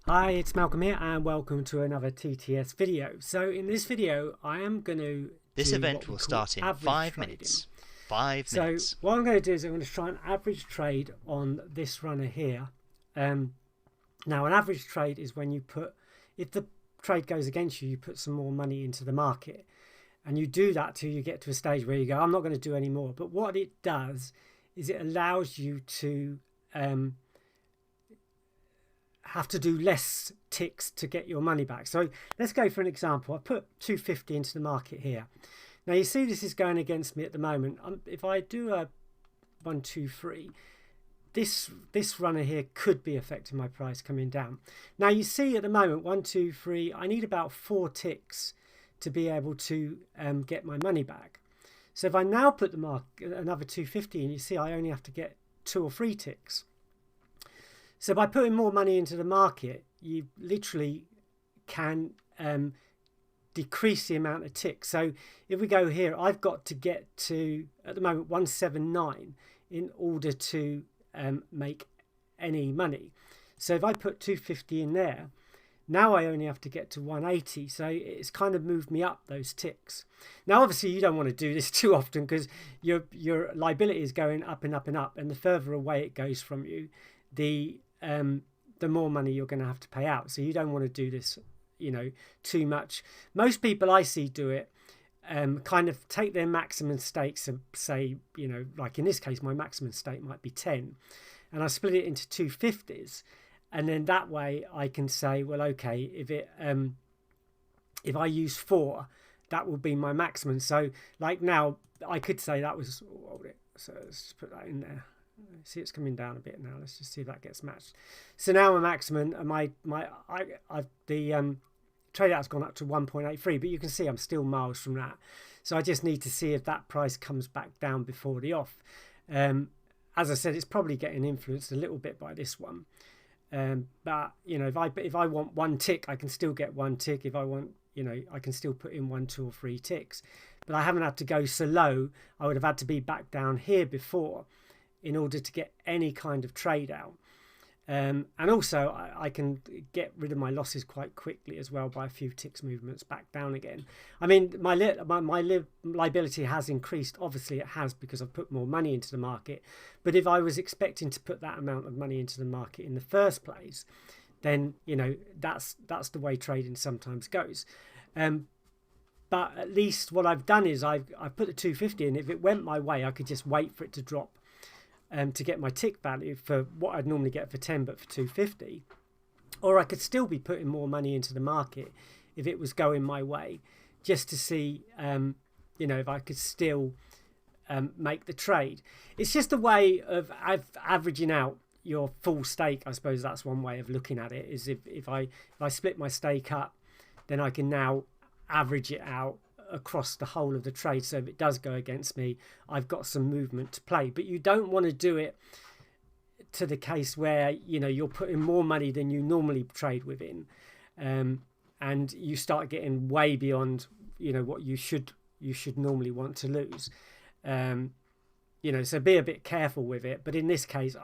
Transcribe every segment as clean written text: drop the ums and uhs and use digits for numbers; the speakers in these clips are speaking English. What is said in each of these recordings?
Hi, it's Malcolm here and welcome to another TTS video. So in this video I am going to This do event what we will call start in average 5 trading. minutes. 5 So minutes. what I'm going to do is I'm going to try an average trade on this runner here. Now an average trade is when you put, if the trade goes against you, you put some more money into the market. And you do that till you get to a stage where you go, I'm not going to do any more. But what it does is it allows you to have to do less ticks to get your money back. So let's go for an example. I put 250 into the market here. Now you see this is going against me at the moment. If I do a 1, 2, 3, this runner here could be affecting my price coming down. Now you see at the moment 1, 2, 3, I need about 4 ticks to be able to get my money back. So if I now put the market another 250 and you see I only have to get 2 or 3 ticks. So by putting more money into the market, you literally can decrease the amount of ticks. So if we go here, I've got to get to, at the moment, 179 in order to make any money. So if I put 250 in there, now I only have to get to 180. So it's kind of moved me up those ticks. Now, obviously, you don't want to do this too often because your liability is going up and up and up. And the further away it goes from you, the more money you're going to have to pay out. So you don't want to do this, too much. Most people I see do it, kind of take their maximum stakes and say, like in this case, my maximum stake might be 10, and I split it into 250s, and then that way I can say, well, okay, if I use 4, that will be my maximum. So like now, I could say that was, so let's just put that in there. See, it's coming down a bit now. Let's just see if that gets matched. So now my maximum, the trade out's gone up to 1.83, but you can see I'm still miles from that. So I just need to see if that price comes back down before the off. As I said, it's probably getting influenced a little bit by this one. But if I want 1 tick, I can still get 1 tick. If I want, I can still put in 1, 2, or 3 ticks. But I haven't had to go so low. I would have had to be back down here before in order to get any kind of trade out. And also I can get rid of my losses quite quickly as well by a few ticks movements back down again. I mean, my liability has increased. Obviously it has, because I've put more money into the market. But if I was expecting to put that amount of money into the market in the first place, then that's the way trading sometimes goes. But at least what I've done is I've put the 250 in. If it went my way, I could just wait for it to drop to get my tick value for what I'd normally get for 10, but for 250. Or I could still be putting more money into the market if it was going my way, just to see if I could still make the trade. It's just a way of averaging out your full stake. I suppose that's one way of looking at it, is if I split my stake up, then I can now average it out across the whole of the trade. So if it does go against me, I've got some movement to play. But you don't want to do it to the case where you're putting more money than you normally trade within, and you start getting way beyond what you should normally want to lose. So be a bit careful with it. But in this case,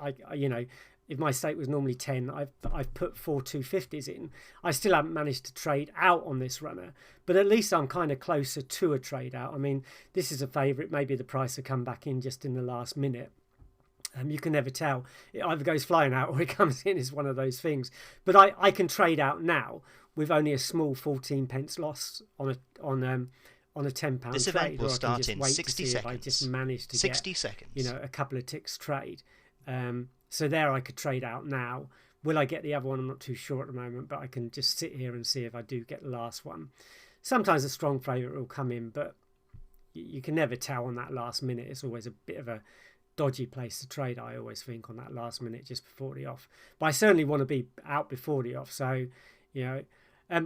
if my stake was normally 10, I've put 4 250s in. I still haven't managed to trade out on this runner, but at least I'm kind of closer to a trade out. I mean, this is a favourite. Maybe the price will come back in just in the last minute. You can never tell. It either goes flying out or it comes in. It's one of those things. But I can trade out now with only a small 14p loss on a £10 This trade. event will start in 60 seconds. If I just manage to 60 get, seconds. a couple of ticks trade. So there I could trade out now. Will I get the other one? I'm not too sure at the moment, but I can just sit here and see if I do get the last one. Sometimes a strong favourite will come in, but you can never tell on that last minute. It's always a bit of a dodgy place to trade, I always think, on that last minute just before the off. But I certainly want to be out before the off. So,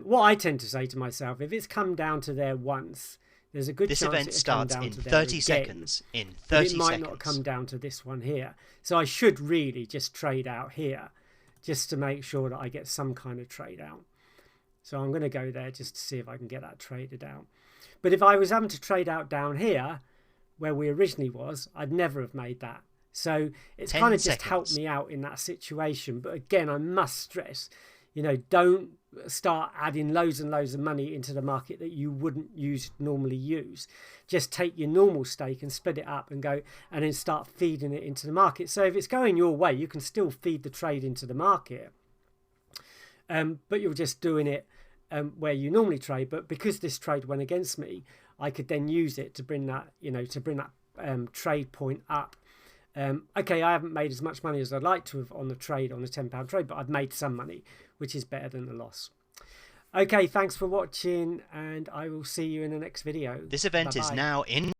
what I tend to say to myself, if it's come down to there once, there's a good this chance event starts in 30 seconds. In 30 seconds. It might not come down to this one here. So I should really just trade out here just to make sure that I get some kind of trade out. So I'm going to go there just to see if I can get that traded out. But if I was having to trade out down here, where we originally was, I'd never have made that. So it's kind of just helped me out in that situation. But again, I must stress, You know, don't start adding loads and loads of money into the market that you wouldn't normally use. Just take your normal stake and split it up and go, and then start feeding it into the market. So if it's going your way, you can still feed the trade into the market, but you're just doing it where you normally trade. But because this trade went against me, I could then use it to bring that, you know, to bring that trade point up. Okay, I haven't made as much money as I'd like to have on the trade, on the £10 trade, but I've made some money, which is better than the loss. Okay, thanks for watching, and I will see you in the next video. This event is now in